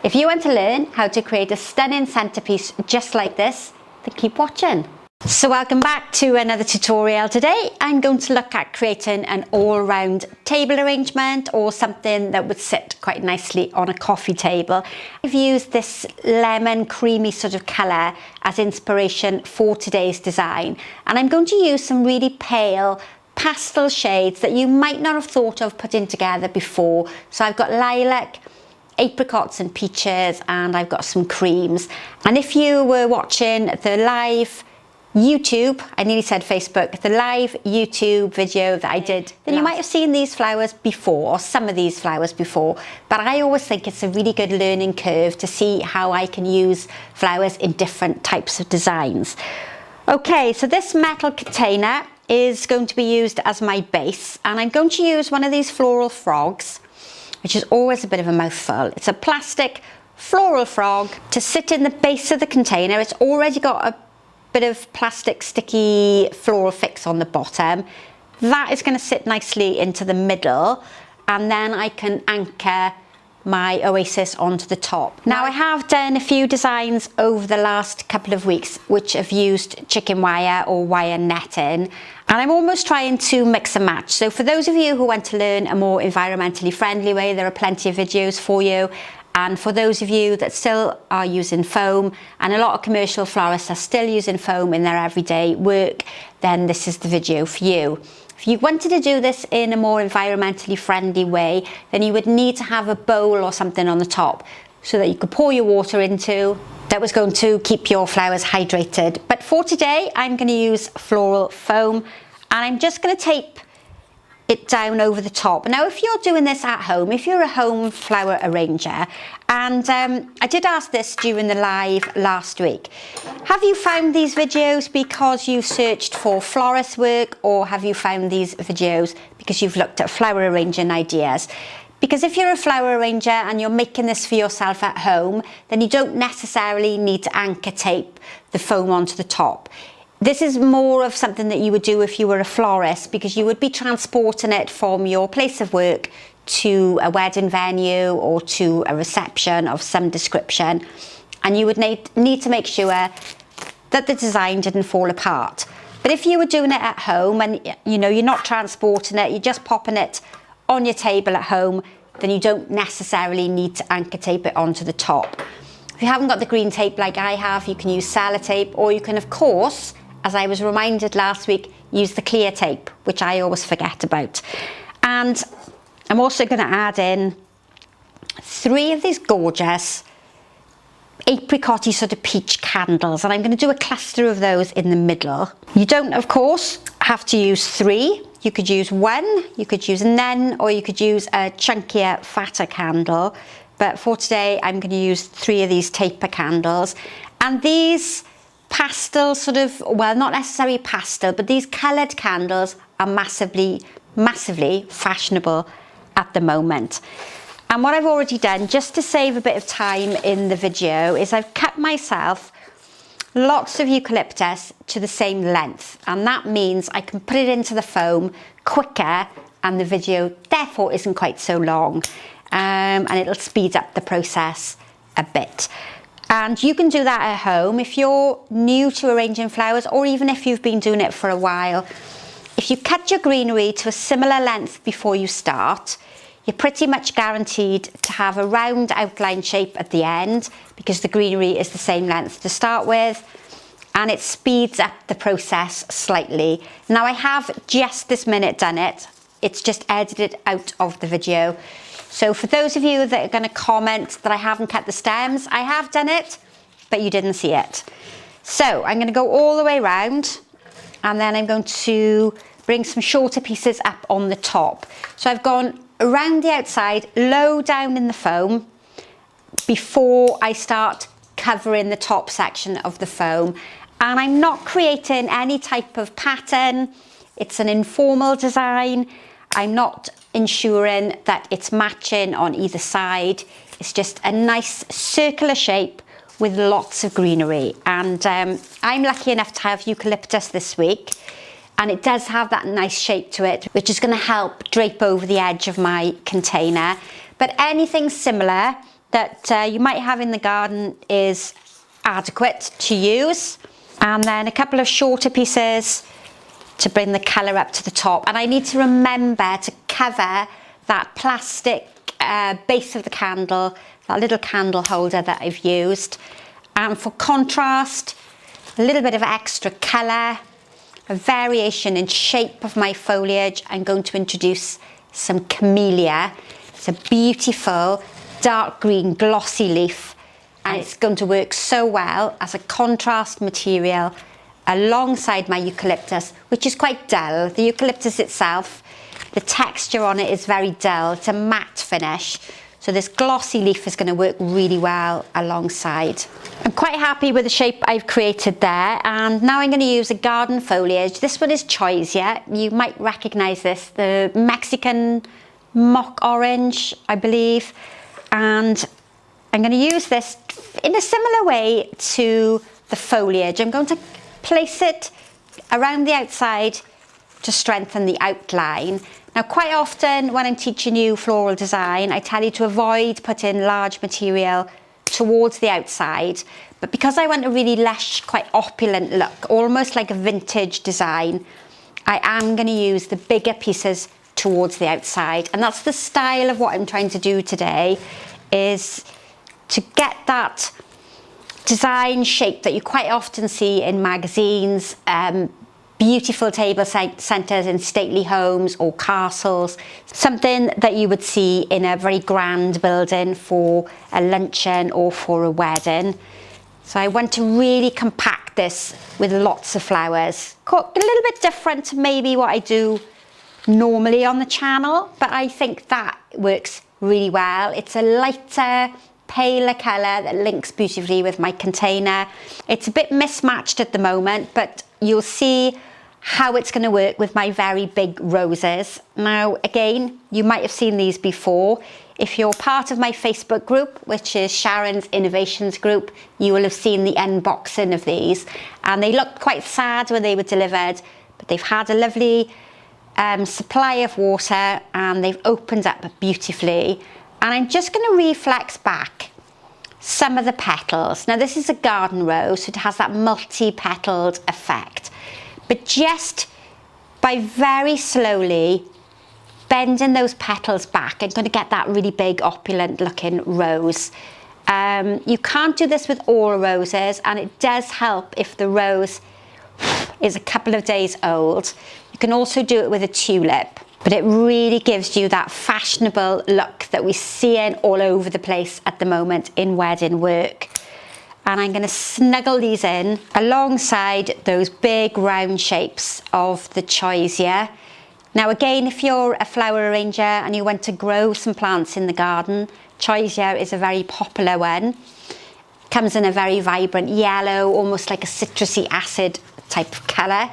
If you want to learn how to create a stunning centerpiece just like this, then keep watching. So welcome back to another tutorial. Today I'm going to look at creating an all-round table arrangement or something that would sit quite nicely on a coffee table. I've used this lemon creamy sort of colour as inspiration for today's design, and I'm going to use some really pale pastel shades that you might not have thought of putting together before. So I've got lilac, apricots and peaches, and I've got some creams. And if you were watching the live YouTube, I nearly said Facebook, the live YouTube video that I did, then you might have seen these flowers before, or some of these flowers before, but I always think it's a really good learning curve to see how I can use flowers in different types of designs. Okay, so this metal container is going to be used as my base, and I'm going to use one of these floral frogs, which is always a bit of a mouthful. It's a plastic floral frog to sit in the base of the container. It's already got a bit of plastic sticky floral fix on the bottom. That is going to sit nicely into the middle, and then I can anchor my oasis onto the top. Now I have done a few designs over the last couple of weeks which have used chicken wire or wire netting, and I'm almost trying to mix and match. So for those of you who want to learn a more environmentally friendly way, there are plenty of videos for you. And for those of you that still are using foam, and a lot of commercial florists are still using foam in their everyday work, then this is the video for you. If you wanted to do this in a more environmentally friendly way, then you would need to have a bowl or something on the top so that you could pour your water into. That was going to keep your flowers hydrated. But for today, I'm going to use floral foam, and I'm just going to tape it down over the top. Now, if you're doing this at home, if you're a home flower arranger, and I did ask this during the live last week, have you found these videos because you searched for florist work, or have you found these videos because you've looked at flower arranging ideas? Because if you're a flower arranger and you're making this for yourself at home, then you don't necessarily need to anchor tape the foam onto the top. This is more of something that you would do if you were a florist, because you would be transporting it from your place of work to a wedding venue or to a reception of some description, and you would need to make sure that the design didn't fall apart. But if you were doing it at home and you know you're not transporting it, you're just popping it on your table at home, then you don't necessarily need to anchor tape it onto the top. If you haven't got the green tape like I have, you can use sellotape, or you can, of course, as I was reminded last week, use the clear tape, which I always forget about. And I'm also going to add in 3 of these gorgeous apricot-y sort of peach candles, and I'm going to do a cluster of those in the middle. You don't, of course, have to use 3. You could use 1, you could use a nun, or you could use a chunkier, fatter candle. But for today, I'm going to use 3 of these taper candles. And these pastel sort of, well, not necessarily pastel, but these coloured candles are massively fashionable at the moment. And what I've already done, just to save a bit of time in the video, is I've cut myself lots of eucalyptus to the same length, and that means I can put it into the foam quicker, and the video therefore isn't quite so long, and it'll speed up the process a bit. And you can do that at home if you're new to arranging flowers, or even if you've been doing it for a while. If you cut your greenery to a similar length before you start, you're pretty much guaranteed to have a round outline shape at the end, because the greenery is the same length to start with, and it speeds up the process slightly. Now, I have just this minute done it. It's just edited out of the video. So for those of you that are going to comment that I haven't cut the stems, I have done it, but you didn't see it. So I'm going to go all the way around, and then I'm going to bring some shorter pieces up on the top. So I've gone around the outside, low down in the foam, before I start covering the top section of the foam. And I'm not creating any type of pattern. It's an informal design. I'm not ensuring that it's matching on either side. It's just a nice circular shape with lots of greenery. And I'm lucky enough to have eucalyptus this week, and it does have that nice shape to it, which is going to help drape over the edge of my container. But anything similar that you might have in the garden is adequate to use. And then a couple of shorter pieces to bring the colour up to the top. And I need to remember to cover that plastic base of the candle, that little candle holder that I've used. And for contrast, a little bit of extra colour, a variation in shape of my foliage, I'm going to introduce some Camellia. It's a beautiful dark green glossy leaf, and it's going to work so well as a contrast material alongside my eucalyptus, which is quite dull. The eucalyptus itself, the texture on it is very dull. It's a matte finish. So this glossy leaf is going to work really well alongside. I'm quite happy with the shape I've created there, and now I'm going to use a garden foliage. This one is Choisya. You might recognise this, the Mexican mock orange, I believe. And I'm going to use this in a similar way to the foliage. I'm going to place it around the outside to strengthen the outline. Now, quite often when I'm teaching you floral design, I tell you to avoid putting large material towards the outside, but because I want a really lush, quite opulent look, almost like a vintage design, I am going to use the bigger pieces towards the outside. And that's the style of what I'm trying to do today, is to get that design shape that you quite often see in magazines, beautiful table centres in stately homes or castles, something that you would see in a very grand building for a luncheon or for a wedding. So I want to really compact this with lots of flowers. A little bit different to maybe what I do normally on the channel, but I think that works really well. It's a lighter, paler colour that links beautifully with my container. It's a bit mismatched at the moment, but you'll see how it's going to work with my very big roses. Now, again, you might have seen these before. If you're part of my Facebook group, which is Sharon's Innovations group, you will have seen the unboxing of these. And they looked quite sad when they were delivered, but they've had a lovely supply of water and they've opened up beautifully. And I'm just going to reflex back some of the petals. Now, this is a garden rose, so it has that multi-petaled effect. But just by very slowly bending those petals back, I'm going to get that really big, opulent looking rose. You can't do this with all roses, and it does help if the rose is a couple of days old. You can also do it with a tulip, but it really gives you that fashionable look that we're seeing all over the place at the moment in wedding work. And I'm going to snuggle these in alongside those big round shapes of the Choisya. Now, again, if you're a flower arranger and you want to grow some plants in the garden, Choisya is a very popular one. Comes in a very vibrant yellow, almost like a citrusy acid type of colour.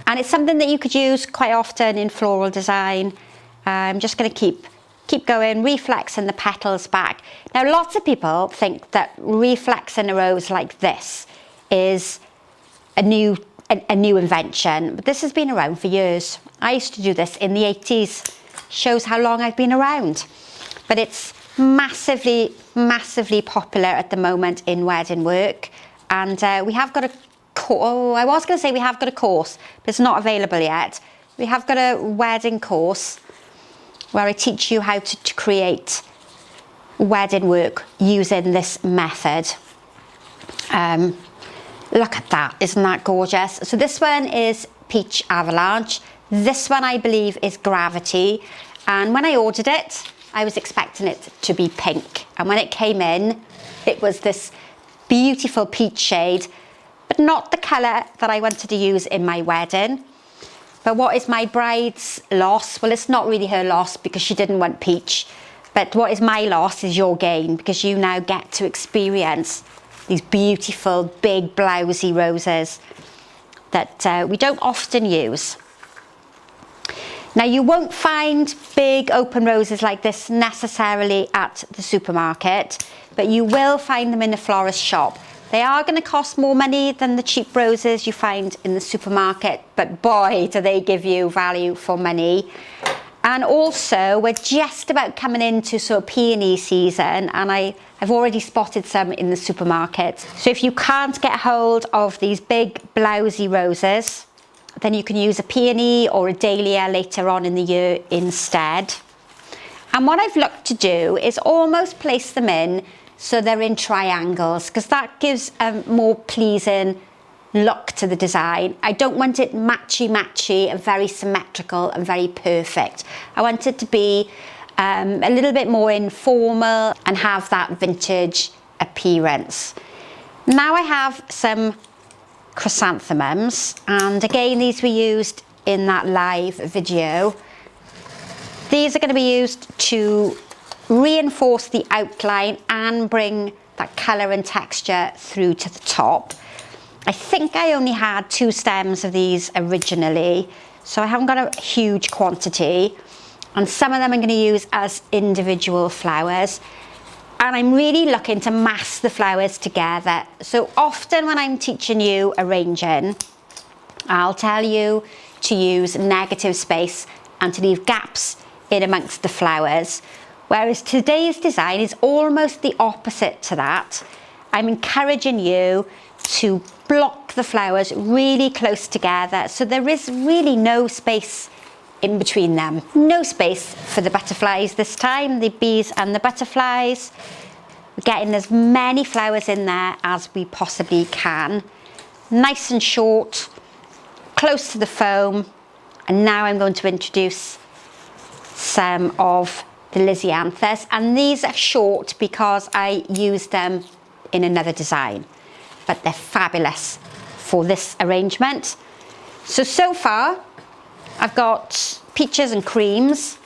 And it's something that you could use quite often in floral design. I'm just going to keep going, reflexing the petals back. Now, lots of people think that reflexing a rose like this is a new invention, but this has been around for years. I used to do this in the 80s. Shows how long I've been around. But it's massively, massively popular at the moment in wedding work. And we have got a I was going to say we have got a course, but it's not available yet. We have got a wedding course where I teach you how to create wedding work using this method. Look at that, isn't that gorgeous? So this one is Peach Avalanche. This one I believe is Gravity. And when I ordered it, I was expecting it to be pink. And when it came in, it was this beautiful peach shade, but not the colour that I wanted to use in my wedding. But what is my bride's loss? Well, it's not really her loss because she didn't want peach. But what is my loss is your gain, because you now get to experience these beautiful, big, blousy roses that we don't often use. Now, you won't find big open roses like this necessarily at the supermarket, but you will find them in a florist shop. They are going to cost more money than the cheap roses you find in the supermarket, but boy, do they give you value for money. And also we're just about coming into sort of peony season, and I've already spotted some in the supermarket. So if you can't get hold of these big blousy roses, then you can use a peony or a dahlia later on in the year instead. And what I've looked to do is almost place them in so they're in triangles, because that gives a more pleasing look to the design. I don't want it matchy and very symmetrical and very perfect. I want it to be a little bit more informal and have that vintage appearance. Now I have some chrysanthemums, and again these were used in that live video. These are going to be used to reinforce the outline and bring that colour and texture through to the top. I think I only had 2 stems of these originally, so I haven't got a huge quantity, and some of them I'm going to use as individual flowers. And I'm really looking to mass the flowers together. So often when I'm teaching you arranging, I'll tell you to use negative space and to leave gaps in amongst the flowers. Whereas today's design is almost the opposite to that. I'm encouraging you to block the flowers really close together, so there is really no space in between them. No space for the butterflies this time, the bees and the butterflies. We're getting as many flowers in there as we possibly can. Nice and short, close to the foam. And now I'm going to introduce some of the Lisianthus, and these are short because I used them in another design, but they're fabulous for this arrangement. So far I've got peaches and creams.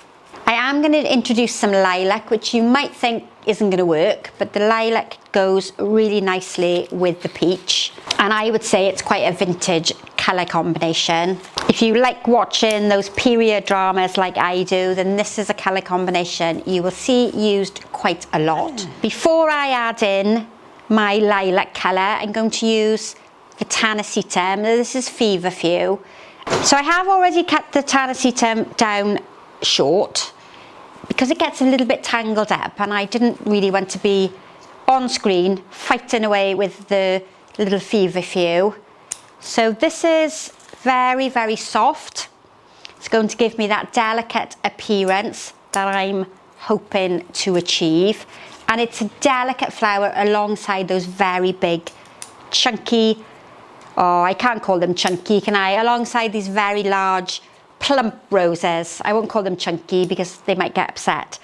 I am going to introduce some lilac, which you might think isn't going to work, but the lilac goes really nicely with the peach, and I would say it's quite a vintage colour combination. If you like watching those period dramas like I do, then this is a colour combination you will see used quite a lot. Before I add in my lilac colour, I'm going to use the Tanacetum. This is Feverfew. So I have already cut the Tanacetum down short because it gets a little bit tangled up, and I didn't really want to be on screen fighting away with the little Feverfew. So this is very, very soft. It's going to give me that delicate appearance that I'm hoping to achieve. And it's a delicate flower alongside those very big, chunky, oh, I can't call them chunky, can I? Alongside these very large, plump roses. I won't call them chunky because they might get upset.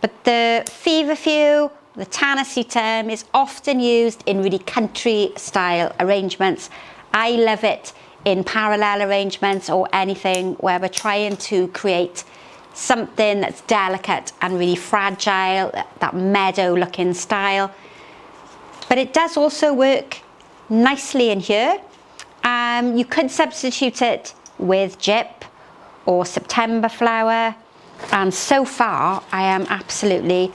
But the Feverfew, the Tanacetum, is often used in really country style arrangements. I love it in parallel arrangements or anything where we're trying to create something that's delicate and really fragile, that meadow looking style. But it does also work nicely in here. You could substitute it with gyp or September flower, and so far I am absolutely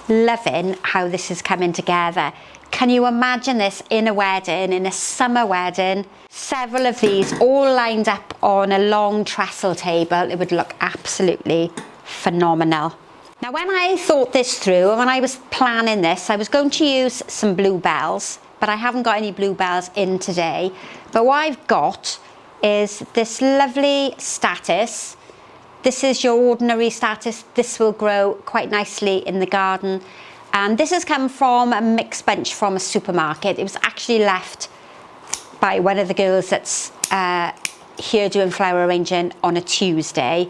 loving how this is coming together. Can you imagine this in a wedding, in a summer wedding? Several of these all lined up on a long trestle table. It would look absolutely phenomenal. Now, when I thought this through and when I was planning this, I was going to use some bluebells, but I haven't got any bluebells in today. But what I've got is this lovely Statice. This is your ordinary Statice. This will grow quite nicely in the garden. And this has come from a mixed bunch from a supermarket. It was actually left by one of the girls that's here doing flower arranging on a Tuesday.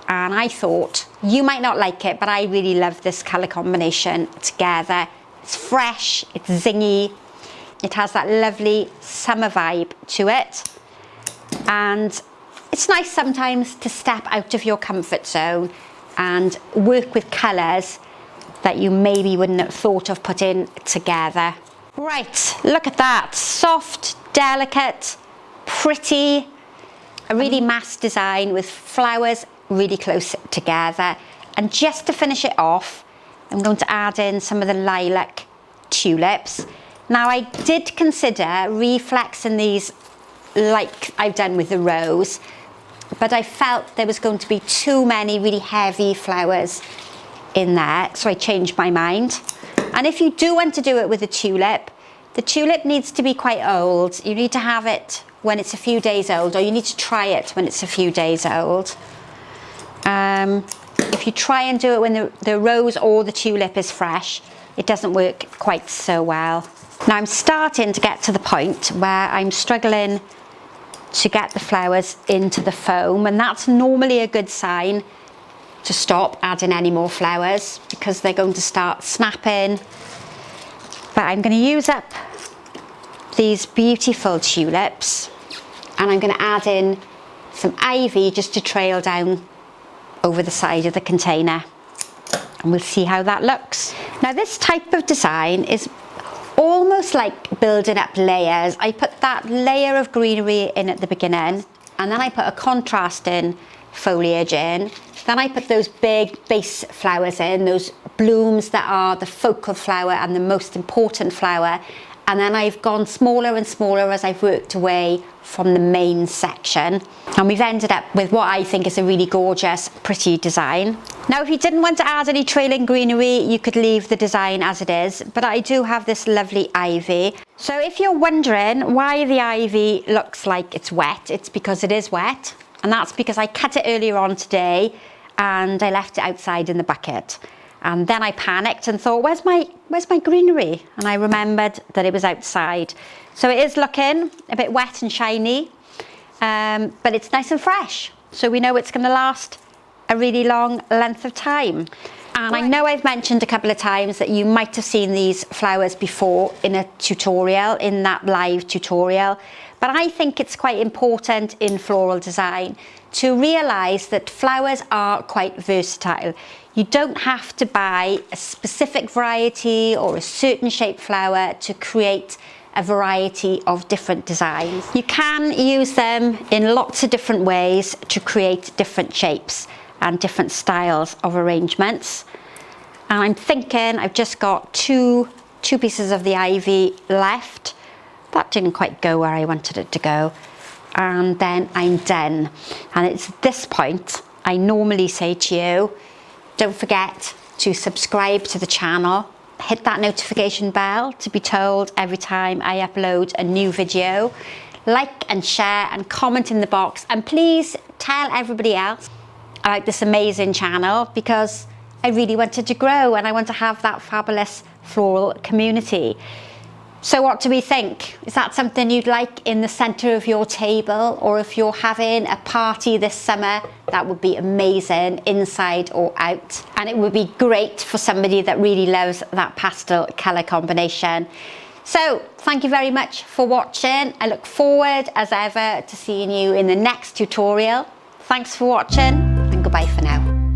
And I thought, you might not like it, but I really love this colour combination together. It's fresh, it's zingy. It has that lovely summer vibe to it. And it's nice sometimes to step out of your comfort zone and work with colours that you maybe wouldn't have thought of putting together. Right, look at that. Soft, delicate, pretty, a really mass design with flowers really close together. And just to finish it off, I'm going to add in some of the lilac tulips. Now, I did consider reflexing these like I've done with the rose, but I felt there was going to be too many really heavy flowers in there, so I changed my mind. And if you do want to do it with a tulip, the tulip needs to be quite old. You need to have it when it's a few days old, or you need to try it when it's a few days old. If you try and do it when the rose or the tulip is fresh, it doesn't work quite so well. Now I'm starting to get to the point where I'm struggling to get the flowers into the foam, and that's normally a good sign to stop adding any more flowers because they're going to start snapping. But I'm going to use up these beautiful tulips, and I'm going to add in some ivy just to trail down over the side of the container, and we'll see how that looks. Now this type of design is almost like building up layers. I put that layer of greenery in at the beginning, and then I put a contrasting foliage in. Then I put those big base flowers in, those blooms that are the focal flower and the most important flower. And then I've gone smaller and smaller as I've worked away from the main section. And we've ended up with what I think is a really gorgeous, pretty design. Now, if you didn't want to add any trailing greenery, you could leave the design as it is, but I do have this lovely ivy. So if you're wondering why the ivy looks like it's wet, it's because it is wet. And that's because I cut it earlier on today and I left it outside in the bucket. And then I panicked and thought, where's my greenery? And I remembered that it was outside. So it is looking a bit wet and shiny, but it's nice and fresh. So we know it's going to last a really long length of time. And I know I've mentioned a couple of times that you might have seen these flowers before in a tutorial, in that live tutorial. But I think it's quite important in floral design to realise that flowers are quite versatile. You don't have to buy a specific variety or a certain shaped flower to create a variety of different designs. You can use them in lots of different ways to create different shapes and different styles of arrangements. And I'm thinking I've just got two pieces of the ivy left. That didn't quite go where I wanted it to go. And then I'm done. And it's at this point I normally say to you, don't forget to subscribe to the channel, hit that notification bell to be told every time I upload a new video, like and share and comment in the box, and please tell everybody else about this amazing channel, because I really wanted to grow and I want to have that fabulous floral community. So what do we think? Is that something you'd like in the centre of your table? Or if you're having a party this summer, that would be amazing, inside or out. And it would be great for somebody that really loves that pastel colour combination. So thank you very much for watching. I look forward as ever to seeing you in the next tutorial. Thanks for watching, and goodbye for now.